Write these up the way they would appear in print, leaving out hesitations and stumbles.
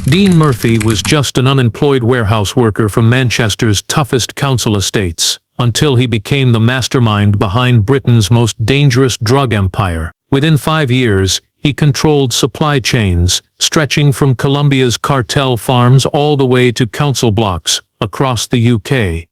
Dean Murphy was just an unemployed warehouse worker from Manchester's toughest council estates, until he became the mastermind behind Britain's most dangerous drug empire. Within 5 years, he controlled supply chains, stretching from Colombia's cartel farms all the way to council blocks across the UK.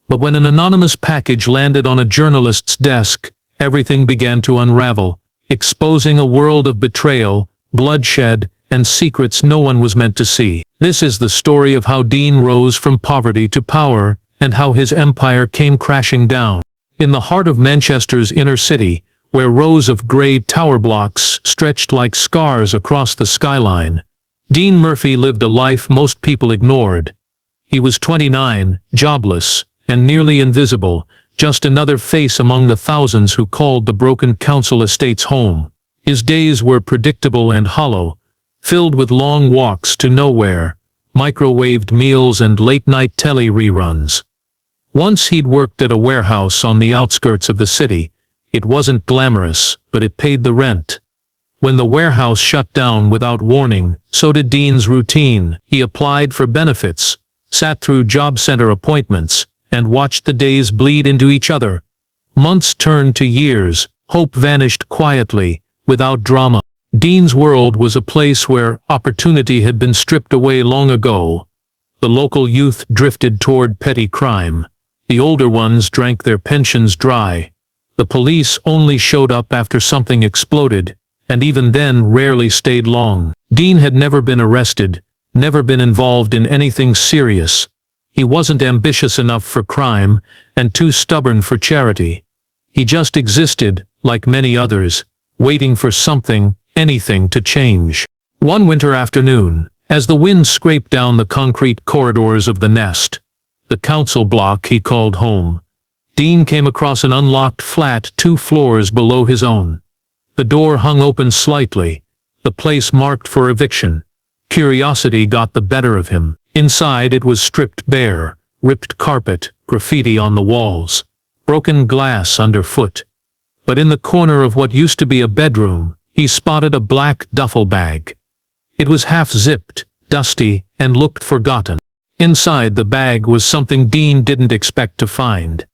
But when an anonymous package landed on a journalist's desk, everything began to unravel, exposing a world of betrayal, bloodshed, and secrets no one was meant to see. This is the story of how Dean rose from poverty to power, and how his empire came crashing down. In the heart of Manchester's inner city, where rows of grey tower blocks stretched like scars across the skyline, Dean Murphy lived a life most people ignored. He was 29, jobless, and nearly invisible, just another face among the thousands who called the broken council estates home. His days were predictable and hollow, filled with long walks to nowhere, microwaved meals and late-night telly reruns. Once he'd worked at a warehouse on the outskirts of the city. It wasn't glamorous, but it paid the rent. When the warehouse shut down without warning, so did Dean's routine. He applied for benefits, sat through job center appointments, and watched the days bleed into each other. Months turned to years, hope vanished quietly, without drama. Dean's world was a place where opportunity had been stripped away long ago. The local youth drifted toward petty crime. The older ones drank their pensions dry. The police only showed up after something exploded, and even then rarely stayed long. Dean had never been arrested, never been involved in anything serious. He wasn't ambitious enough for crime, and too stubborn for charity. He just existed, like many others, waiting for something, anything to change. One winter afternoon, as the wind scraped down the concrete corridors of the nest, the council block he called home, Dean came across an unlocked flat 2 floors below his own. The door hung open slightly, the place marked for eviction. Curiosity got the better of him. Inside it was stripped bare, ripped carpet, graffiti on the walls, broken glass underfoot. But in the corner of what used to be a bedroom, he spotted a black duffel bag. It was half-zipped, dusty, and looked forgotten. Inside the bag was something Dean didn't expect to find.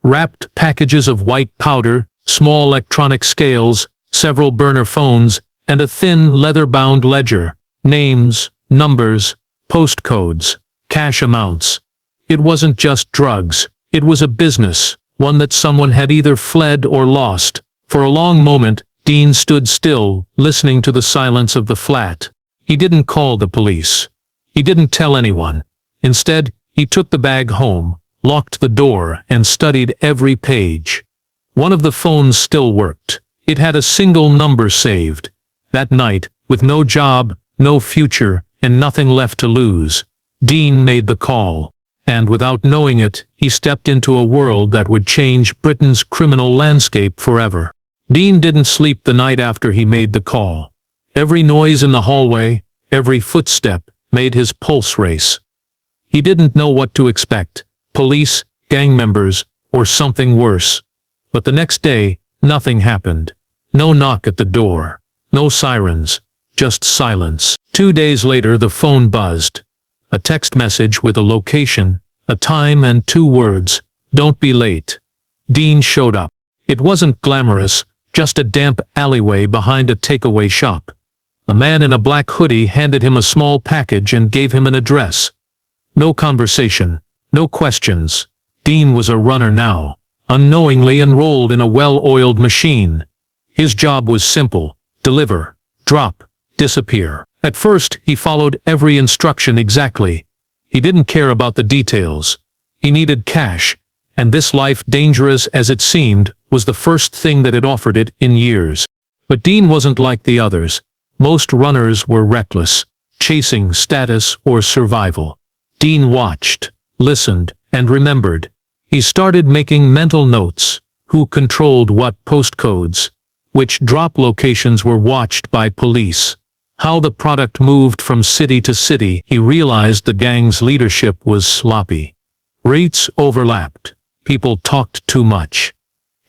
Wrapped packages of white powder, small electronic scales, several burner phones, and a thin leather-bound ledger. Names, numbers, postcodes, cash amounts. It wasn't just drugs, it was a business, one that someone had either fled or lost. For a long moment, Dean stood still, listening to the silence of the flat. He didn't call the police. He didn't tell anyone. Instead, he took the bag home, locked the door, and studied every page. One of the phones still worked. It had a single number saved. That night, with no job, no future, and nothing left to lose, Dean made the call. And without knowing it, he stepped into a world that would change Britain's criminal landscape forever. Dean didn't sleep the night after he made the call. Every noise in the hallway, every footstep, made his pulse race. He didn't know what to expect. Police, gang members, or something worse. But the next day, nothing happened. No knock at the door. No sirens. Just silence. 2 days later the phone buzzed. A text message with a location, a time and 2 words. Don't be late. Dean showed up. It wasn't glamorous, just a damp alleyway behind a takeaway shop. A man in a black hoodie handed him a small package and gave him an address. No conversation. No questions. Dean was a runner now, unknowingly enrolled in a well-oiled machine. His job was simple: deliver, drop, disappear. At first, he followed every instruction exactly. He didn't care about the details. He needed cash, and this life, dangerous as it seemed, was the first thing that had offered it in years. But Dean wasn't like the others. Most runners were reckless, chasing status or survival. Dean watched, listened, and remembered. He started making mental notes. Who controlled what postcodes? Which drop locations were watched by police? How the product moved from city to city. He realized the gang's leadership was sloppy. Rates overlapped. People talked too much.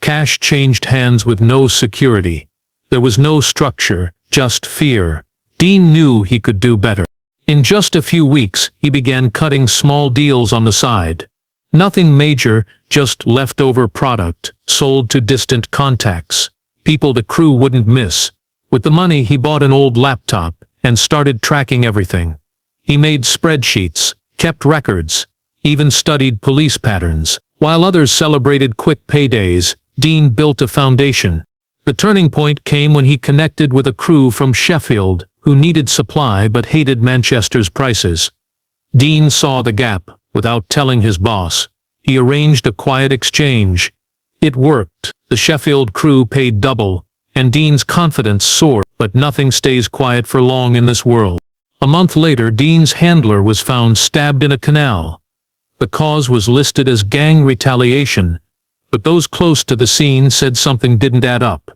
Cash changed hands with no security. There was no structure, just fear. Dean knew he could do better. In just a few weeks, he began cutting small deals on the side. Nothing major, just leftover product, sold to distant contacts. People the crew wouldn't miss. With the money, he bought an old laptop and started tracking everything. He made spreadsheets, kept records, even studied police patterns. While others celebrated quick paydays, Dean built a foundation. The turning point came when he connected with a crew from Sheffield who needed supply but hated Manchester's prices. Dean saw the gap. Without telling his boss, he arranged a quiet exchange. It worked. The Sheffield crew paid double, and Dean's confidence soared. But nothing stays quiet for long in this world. A month later, Dean's handler was found stabbed in a canal. The cause was listed as gang retaliation, but those close to the scene said something didn't add up.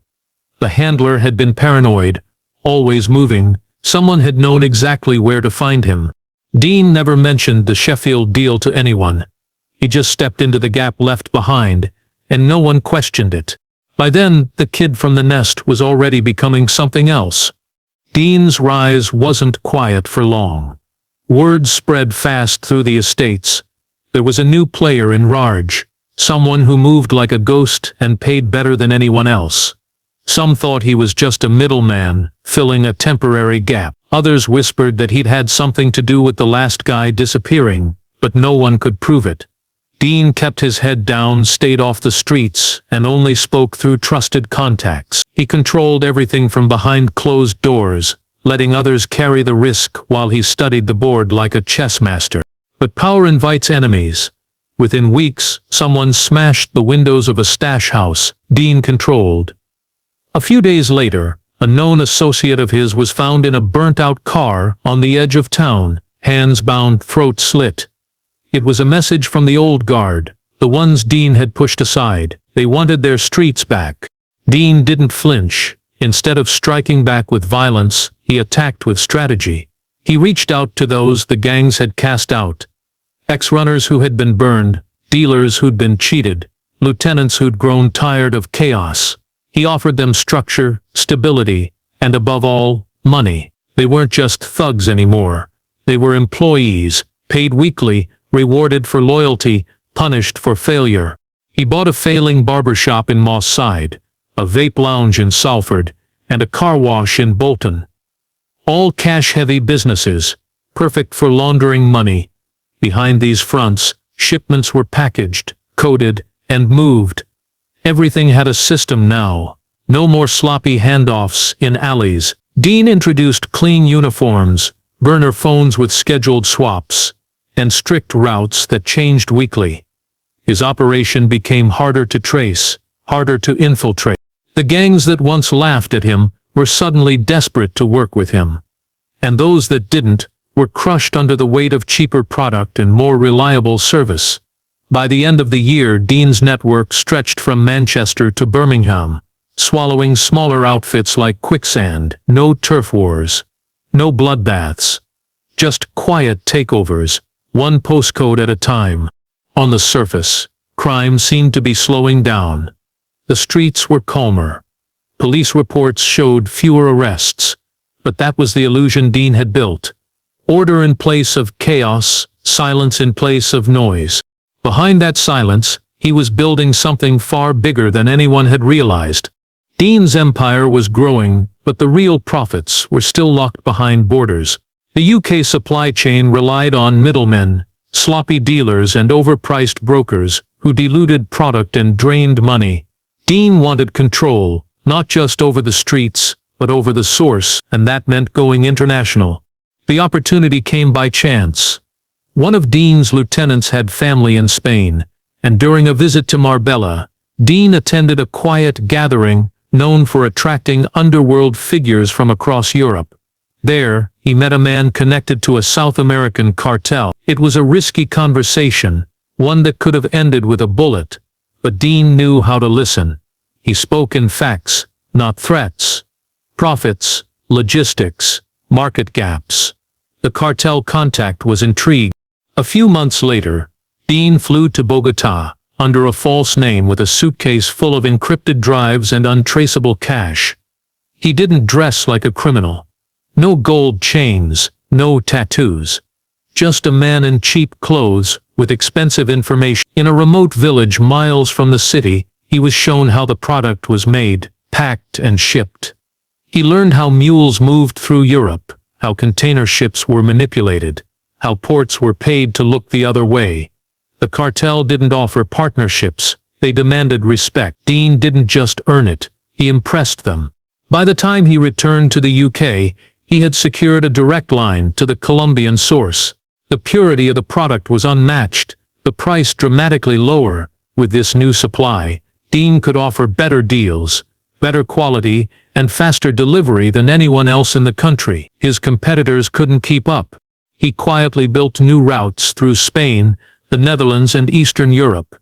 The handler had been paranoid, always moving. Someone had known exactly where to find him. Dean never mentioned the Sheffield deal to anyone. He just stepped into the gap left behind, and no one questioned it. By then, the kid from the nest was already becoming something else. Dean's rise wasn't quiet for long. Word spread fast through the estates. There was a new player in Raj, someone who moved like a ghost and paid better than anyone else. Some thought he was just a middleman, filling a temporary gap. Others whispered that he'd had something to do with the last guy disappearing, but no one could prove it. Dean kept his head down, stayed off the streets, and only spoke through trusted contacts. He controlled everything from behind closed doors, letting others carry the risk while he studied the board like a chess master. But power invites enemies. Within weeks, someone smashed the windows of a stash house Dean controlled. A few days later, a known associate of his was found in a burnt-out car on the edge of town, hands bound, throat slit. It was a message from the old guard, the ones Dean had pushed aside. They wanted their streets back. Dean didn't flinch. Instead of striking back with violence, he attacked with strategy. He reached out to those the gangs had cast out. Ex-runners who had been burned, dealers who'd been cheated, lieutenants who'd grown tired of chaos. He offered them structure, stability, and above all, money. They weren't just thugs anymore. They were employees, paid weekly, rewarded for loyalty, punished for failure. He bought a failing barbershop in Moss Side, a vape lounge in Salford, and a car wash in Bolton. All cash-heavy businesses, perfect for laundering money. Behind these fronts, shipments were packaged, coded, and moved. Everything had a system now. No more sloppy handoffs in alleys. Dean introduced clean uniforms, burner phones with scheduled swaps, and strict routes that changed weekly. His operation became harder to trace, harder to infiltrate. The gangs that once laughed at him were suddenly desperate to work with him. And those that didn't were crushed under the weight of cheaper product and more reliable service. By the end of the year, Dean's network stretched from Manchester to Birmingham, swallowing smaller outfits like quicksand. No turf wars, no bloodbaths, just quiet takeovers, one postcode at a time. On the surface, crime seemed to be slowing down. The streets were calmer. Police reports showed fewer arrests, but that was the illusion Dean had built. Order in place of chaos, silence in place of noise. Behind that silence, he was building something far bigger than anyone had realized. Dean's empire was growing, but the real profits were still locked behind borders. The UK supply chain relied on middlemen, sloppy dealers and overpriced brokers who diluted product and drained money. Dean wanted control, not just over the streets, but over the source, and that meant going international. The opportunity came by chance. One of Dean's lieutenants had family in Spain, and during a visit to Marbella, Dean attended a quiet gathering known for attracting underworld figures from across Europe. There, he met a man connected to a South American cartel. It was a risky conversation, one that could have ended with a bullet, but Dean knew how to listen. He spoke in facts, not threats. Profits, logistics, market gaps. The cartel contact was intrigued. A few months later, Dean flew to Bogota, under a false name with a suitcase full of encrypted drives and untraceable cash. He didn't dress like a criminal. No gold chains, no tattoos. Just a man in cheap clothes, with expensive information. In a remote village miles from the city, he was shown how the product was made, packed and shipped. He learned how mules moved through Europe, how container ships were manipulated, how ports were paid to look the other way. The cartel didn't offer partnerships, they demanded respect. Dean didn't just earn it, he impressed them. By the time he returned to the UK, he had secured a direct line to the Colombian source. The purity of the product was unmatched, the price dramatically lower. With this new supply, Dean could offer better deals, better quality, and faster delivery than anyone else in the country. His competitors couldn't keep up. He quietly built new routes through Spain, the Netherlands, and Eastern Europe.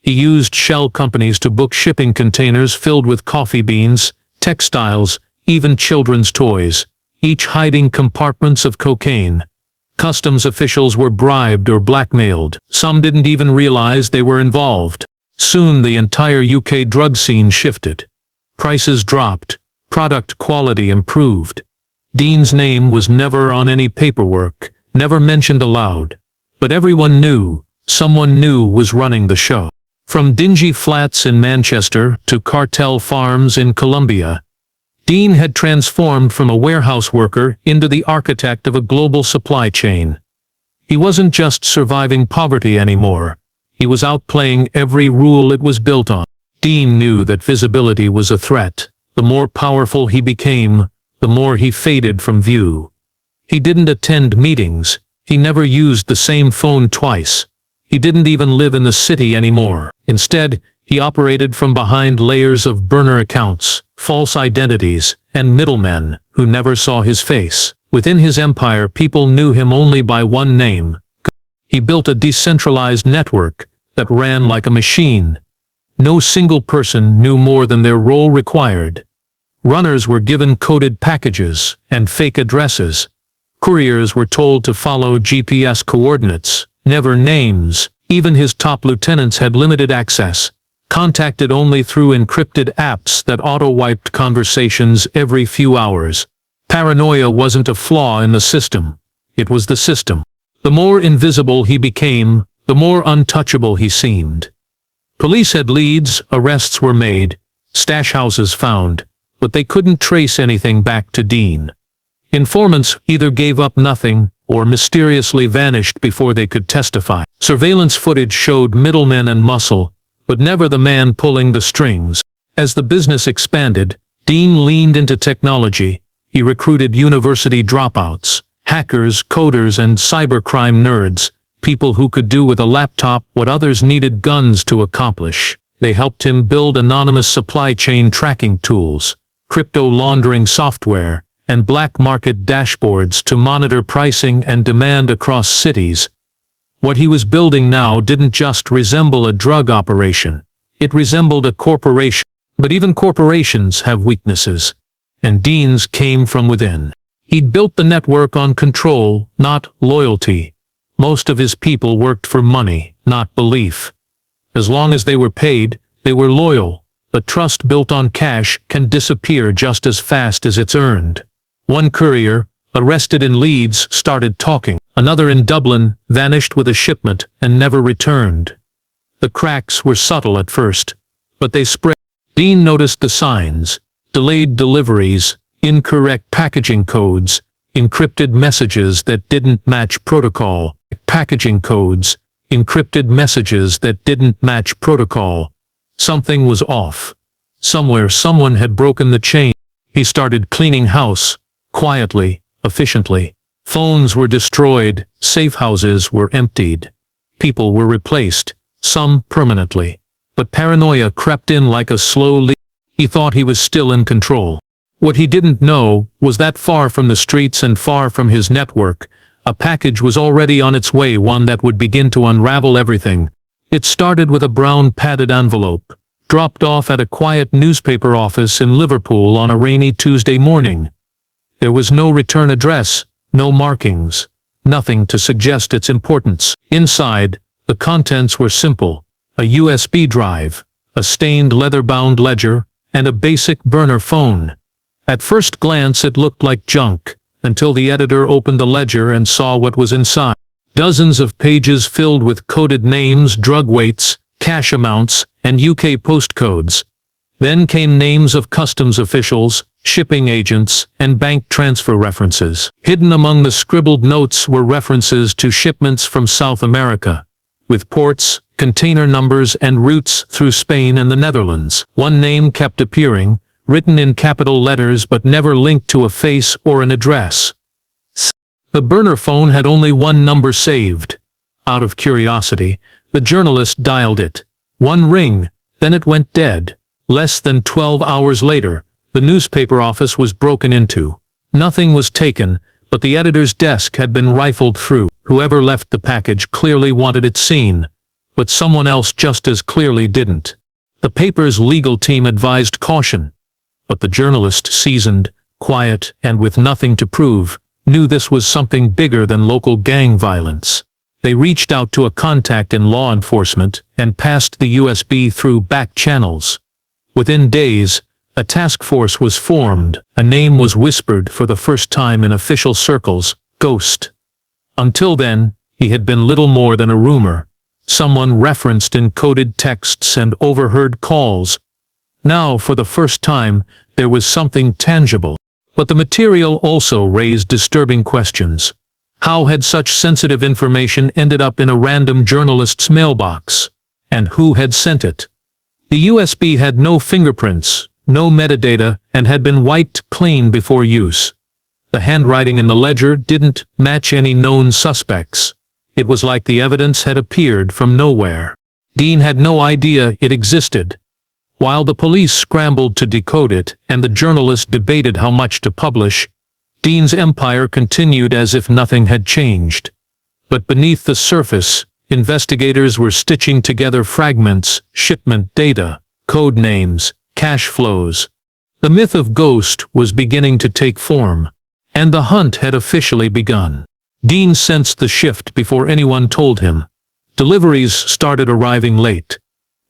He used shell companies to book shipping containers filled with coffee beans, textiles, even children's toys, each hiding compartments of cocaine. Customs officials were bribed or blackmailed. Some didn't even realize they were involved. Soon the entire UK drug scene shifted. Prices dropped, product quality improved. Dean's name was never on any paperwork, never mentioned aloud. But everyone knew, someone new was running the show. From dingy flats in Manchester to cartel farms in Colombia, Dean had transformed from a warehouse worker into the architect of a global supply chain. He wasn't just surviving poverty anymore. He was outplaying every rule it was built on. Dean knew that visibility was a threat. The more powerful he became, the more he faded from view. He didn't attend meetings. He never used the same phone twice. He didn't even live in the city anymore. Instead, he operated from behind layers of burner accounts, false identities, and middlemen who never saw his face. Within his empire, people knew him only by one name. He built a decentralized network that ran like a machine. No single person knew more than their role required. Runners were given coded packages and fake addresses. Couriers were told to follow GPS coordinates, never names. Even his top lieutenants had limited access, contacted only through encrypted apps that auto-wiped conversations every few hours. Paranoia wasn't a flaw in the system. It was the system. The more invisible he became, the more untouchable he seemed. Police had leads, arrests were made, stash houses found, but they couldn't trace anything back to Dean. Informants either gave up nothing or mysteriously vanished before they could testify. Surveillance footage showed middlemen and muscle, but never the man pulling the strings. As the business expanded, Dean leaned into technology. He recruited university dropouts, hackers, coders, and cybercrime nerds, people who could do with a laptop what others needed guns to accomplish. They helped him build anonymous supply chain tracking tools, crypto laundering software, and black market dashboards to monitor pricing and demand across cities. What he was building now didn't just resemble a drug operation. It resembled a corporation. But even corporations have weaknesses. And Dean's came from within. He'd built the network on control, not loyalty. Most of his people worked for money, not belief. As long as they were paid, they were loyal. But trust built on cash can disappear just as fast as it's earned. One courier, arrested in Leeds, started talking. Another in Dublin vanished with a shipment and never returned. The cracks were subtle at first, but they spread. Dean noticed the signs: delayed deliveries, incorrect packaging codes, encrypted messages that didn't match protocol. Packaging codes, encrypted messages that didn't match protocol. Something was off. Somewhere someone had broken the chain. He started cleaning house, quietly, efficiently. Phones were destroyed, safe houses were emptied. People were replaced, some permanently. But paranoia crept in like a slow leak. He thought he was still in control. What he didn't know was that far from the streets and far from his network, a package was already on its way, one that would begin to unravel everything. It started with a brown padded envelope, dropped off at a quiet newspaper office in Liverpool on a rainy Tuesday morning. There was no return address, no markings, nothing to suggest its importance. Inside, the contents were simple: a USB drive, a stained leather-bound ledger, and a basic burner phone. At first glance it looked like junk, until the editor opened the ledger and saw what was inside. Dozens of pages filled with coded names, drug weights, cash amounts, and UK postcodes. Then came names of customs officials, shipping agents, and bank transfer references. Hidden among the scribbled notes were references to shipments from South America, with ports, container numbers, and routes through Spain and the Netherlands. One name kept appearing, written in capital letters but never linked to a face or an address. The burner phone had only one number saved. Out of curiosity, the journalist dialed it. One ring, then it went dead. Less than 12 hours later, the newspaper office was broken into. Nothing was taken, but the editor's desk had been rifled through. Whoever left the package clearly wanted it seen, but someone else just as clearly didn't. The paper's legal team advised caution, but the journalist, seasoned, quiet, and with nothing to prove, knew this was something bigger than local gang violence. They reached out to a contact in law enforcement and passed the USB through back channels. Within days, a task force was formed. A name was whispered for the first time in official circles: Ghost. Until then, he had been little more than a rumor, someone referenced in coded texts and overheard calls. Now, for the first time, there was something tangible. But the material also raised disturbing questions. How had such sensitive information ended up in a random journalist's mailbox? And who had sent it? The USB had no fingerprints, no metadata, and had been wiped clean before use. The handwriting in the ledger didn't match any known suspects. It was like the evidence had appeared from nowhere. Dean had no idea it existed. While the police scrambled to decode it and the journalist debated how much to publish, Dean's empire continued as if nothing had changed. But beneath the surface, investigators were stitching together fragments, shipment data, code names, cash flows. The myth of Ghost was beginning to take form, and the hunt had officially begun. Dean sensed the shift before anyone told him. Deliveries started arriving late.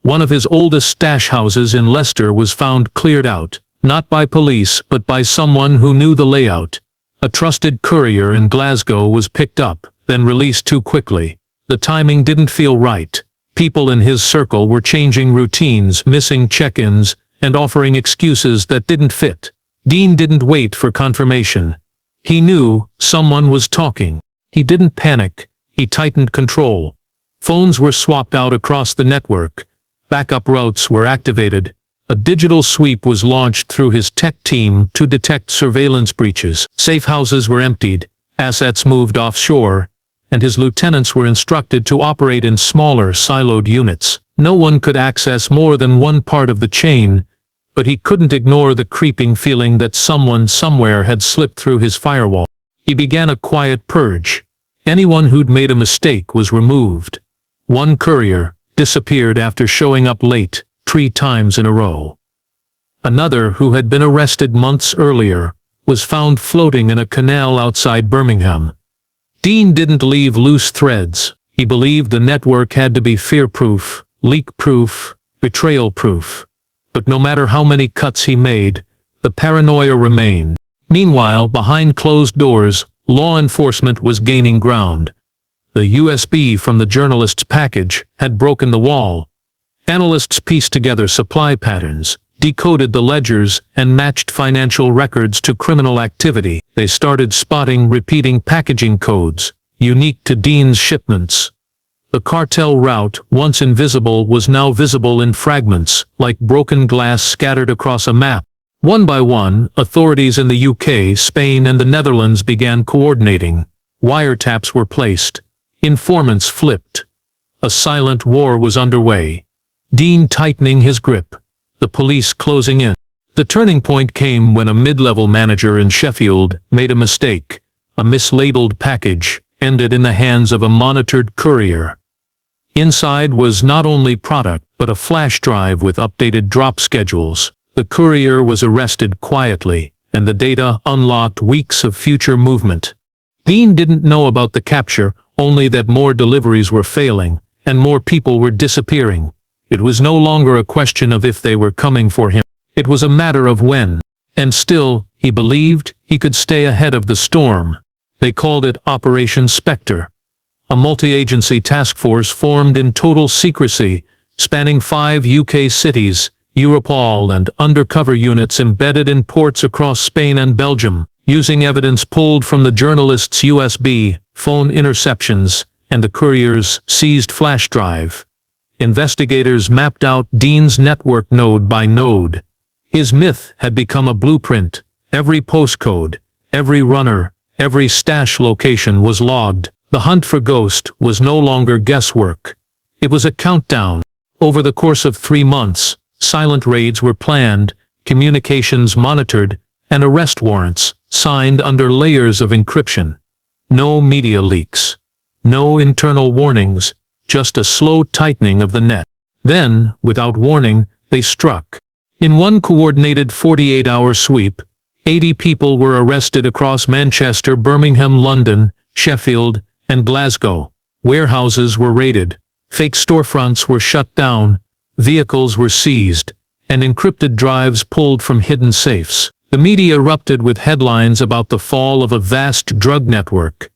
One of his oldest stash houses in Leicester was found cleared out, not by police but by someone who knew the layout. A trusted courier in Glasgow was picked up, then released too quickly. The timing didn't feel right. People in his circle were changing routines, missing check-ins, and offering excuses that didn't fit. Dean didn't wait for confirmation. He knew someone was talking. He didn't panic. He tightened control. Phones were swapped out across the network. Backup routes were activated. A digital sweep was launched through his tech team to detect surveillance breaches. Safe houses were emptied, assets moved offshore, and his lieutenants were instructed to operate in smaller, siloed units. No one could access more than one part of the chain, but he couldn't ignore the creeping feeling that someone somewhere had slipped through his firewall. He began a quiet purge. Anyone who'd made a mistake was removed. One courier disappeared after showing up late 3 times in a row. Another, who had been arrested months earlier, was found floating in a canal outside Birmingham. Dean didn't leave loose threads. He believed the network had to be fear-proof, leak-proof, betrayal-proof. But no matter how many cuts he made, the paranoia remained. Meanwhile, behind closed doors, law enforcement was gaining ground. The USB from the journalist's package had broken the wall. Analysts pieced together supply patterns, decoded the ledgers, and matched financial records to criminal activity. They started spotting repeating packaging codes, unique to Dean's shipments. The cartel route, once invisible, was now visible in fragments, like broken glass scattered across a map. One by one, authorities in the UK, Spain, and the Netherlands began coordinating. Wiretaps were placed. Informants flipped. A silent war was underway. Dean tightening his grip. The police closing in. The turning point came when a mid-level manager in Sheffield made a mistake. A mislabeled package ended in the hands of a monitored courier. Inside was not only product, but a flash drive with updated drop schedules. The courier was arrested quietly, and the data unlocked weeks of future movement. Dean didn't know about the capture, only that more deliveries were failing, and more people were disappearing. It was no longer a question of if they were coming for him. It was a matter of when. And still, He believed he could stay ahead of the storm. They called it Operation Spectre. A multi-agency task force formed in total secrecy, spanning 5 UK cities, Europol and undercover units embedded in ports across Spain and Belgium, using evidence pulled from the journalist's USB, phone interceptions, and the courier's seized flash drive. Investigators mapped out Dean's network node by node. His myth had become a blueprint. Every postcode, every runner, every stash location was logged. The hunt for Ghost was no longer guesswork. It was a countdown. Over the course of 3 months, silent raids were planned, communications monitored, and arrest warrants signed under layers of encryption. No media leaks. No internal warnings, just a slow tightening of the net. Then, without warning, they struck. In one coordinated 48-hour sweep, 80 people were arrested across Manchester, Birmingham, London, Sheffield, and Glasgow. Warehouses were raided, fake storefronts were shut down, vehicles were seized, and encrypted drives pulled from hidden safes. The media erupted with headlines about the fall of a vast drug network.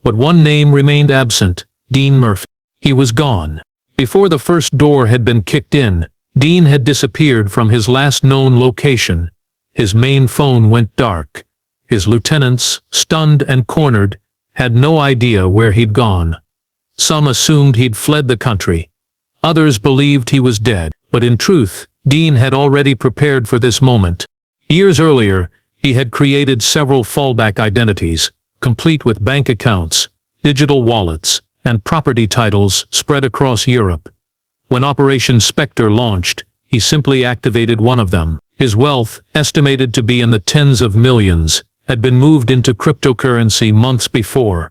But one name remained absent: Dean Murphy. He was gone. Before the first door had been kicked in, Dean had disappeared from his last known location. His main phone went dark. His lieutenants, stunned and cornered, had no idea where he'd gone. Some assumed he'd fled the country. Others believed he was dead. But in truth, Dean had already prepared for this moment. Years earlier, he had created several fallback identities, complete with bank accounts, digital wallets, and property titles spread across Europe. When Operation Spectre launched, he simply activated one of them. His wealth, estimated to be in the tens of millions, had been moved into cryptocurrency months before.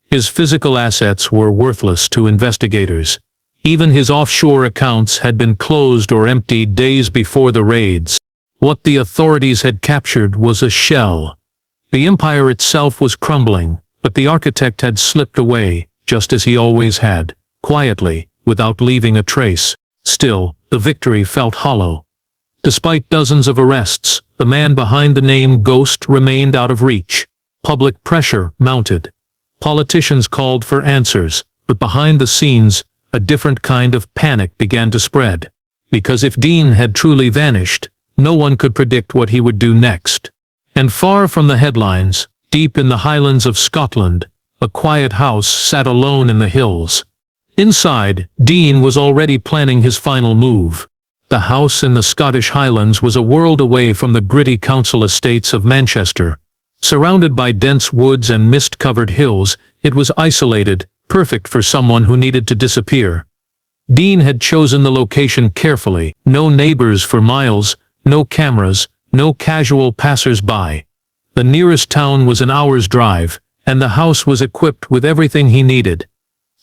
His physical assets were worthless to investigators. Even his offshore accounts had been closed or emptied days before the raids. What the authorities had captured was a shell. The empire itself was crumbling, but the architect had slipped away, just as he always had, quietly, without leaving a trace. Still, the victory felt hollow. Despite dozens of arrests, the man behind the name Ghost remained out of reach. Public pressure mounted. Politicians called for answers, but behind the scenes, a different kind of panic began to spread. Because if Dean had truly vanished, no one could predict what he would do next. And far from the headlines, deep in the Highlands of Scotland, a quiet house sat alone in the hills. Inside, Dean was already planning his final move. The house in the Scottish Highlands was a world away from the gritty council estates of Manchester. Surrounded by dense woods and mist-covered hills, it was isolated, perfect for someone who needed to disappear. Dean had chosen the location carefully. No neighbors for miles, no cameras, no casual passers-by. The nearest town was an hour's drive, and the house was equipped with everything he needed.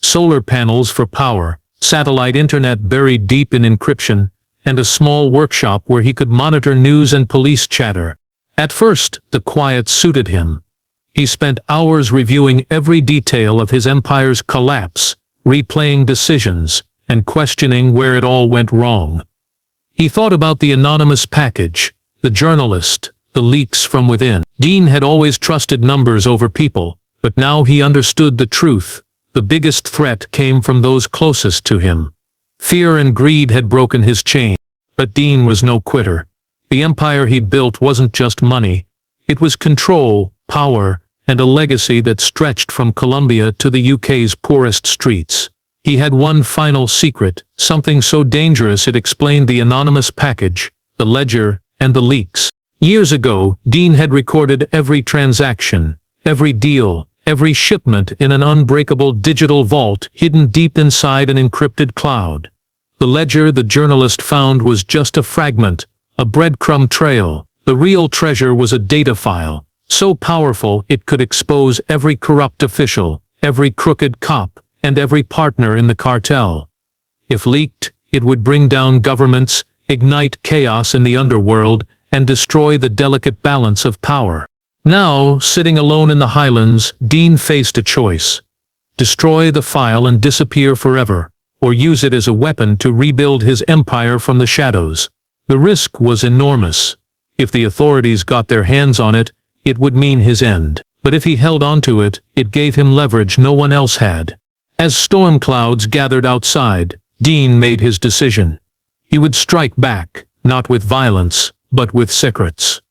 Solar panels for power, satellite internet buried deep in encryption, and a small workshop where he could monitor news and police chatter. At first, the quiet suited him. He spent hours reviewing every detail of his empire's collapse, replaying decisions, and questioning where it all went wrong. He thought about the anonymous package, the journalist, the leaks from within. Dean had always trusted numbers over people, but now he understood the truth. The biggest threat came from those closest to him. Fear and greed had broken his chain. But Dean was no quitter. The empire he'd built wasn't just money. It was control, power, and a legacy that stretched from Colombia to the UK's poorest streets. He had one final secret, something so dangerous it explained the anonymous package, the ledger, and the leaks. Years ago, Dean had recorded every transaction, every deal, every shipment in an unbreakable digital vault hidden deep inside an encrypted cloud. The ledger the journalist found was just a fragment, a breadcrumb trail. The real treasure was a data file, so powerful it could expose every corrupt official, every crooked cop, and every partner in the cartel. If leaked, it would bring down governments, ignite chaos in the underworld, and destroy the delicate balance of power. Now, sitting alone in the Highlands, Dean faced a choice. Destroy the file and disappear forever, or use it as a weapon to rebuild his empire from the shadows. The risk was enormous. If the authorities got their hands on it, it would mean his end. But if he held onto it, it gave him leverage no one else had. As storm clouds gathered outside, Dean made his decision. He would strike back, not with violence, but with secrets.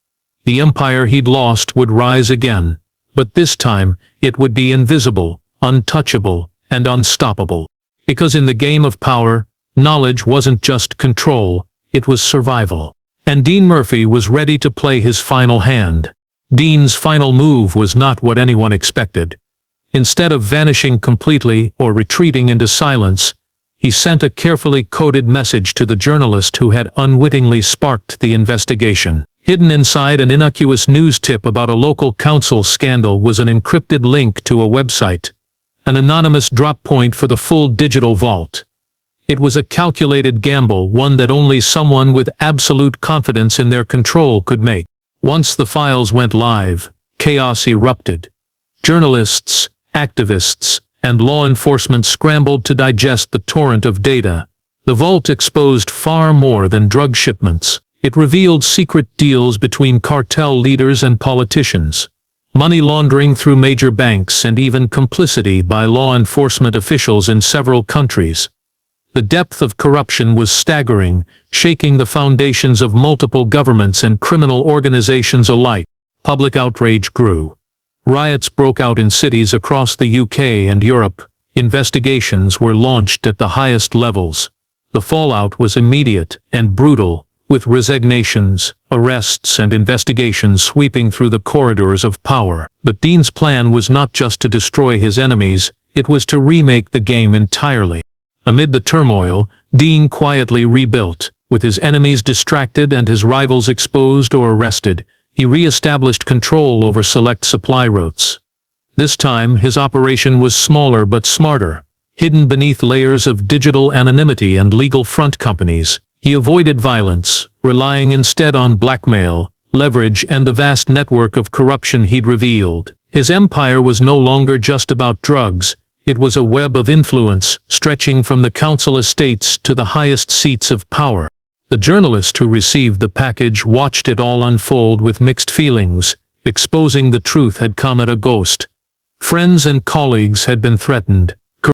The empire he'd lost would rise again, but this time it would be invisible, untouchable, and unstoppable. Because in the game of power, knowledge wasn't just control, it was survival. And Dean Murphy was ready to play his final hand. Dean's final move was not what anyone expected. Instead of vanishing completely or retreating into silence, he sent a carefully coded message to the journalist who had unwittingly sparked the investigation. Hidden inside an innocuous news tip about a local council scandal was an encrypted link to a website, an anonymous drop point for the full digital vault. It was a calculated gamble, one that only someone with absolute confidence in their control could make. Once the files went live, chaos erupted. Journalists, activists, and law enforcement scrambled to digest the torrent of data. The vault exposed far more than drug shipments. It revealed secret deals between cartel leaders and politicians, money laundering through major banks, and even complicity by law enforcement officials in several countries. The depth of corruption was staggering, shaking the foundations of multiple governments and criminal organizations alike. Public outrage grew. Riots broke out in cities across the UK and Europe. Investigations were launched at the highest levels. The fallout was immediate and brutal, with resignations, arrests, and investigations sweeping through the corridors of power. But Dean's plan was not just to destroy his enemies, it was to remake the game entirely. Amid the turmoil, Dean quietly rebuilt. With his enemies distracted and his rivals exposed or arrested, he re-established control over select supply routes. This time, his operation was smaller but smarter. Hidden beneath layers of digital anonymity and legal front companies, he avoided violence, relying instead on blackmail, leverage, and the vast network of corruption he'd revealed. His empire was no longer just about drugs. It was a web of influence, stretching from the council estates to the highest seats of power. The journalist who received the package watched it all unfold with mixed feelings. Exposing the truth had come at a cost. Friends and colleagues had been threatened,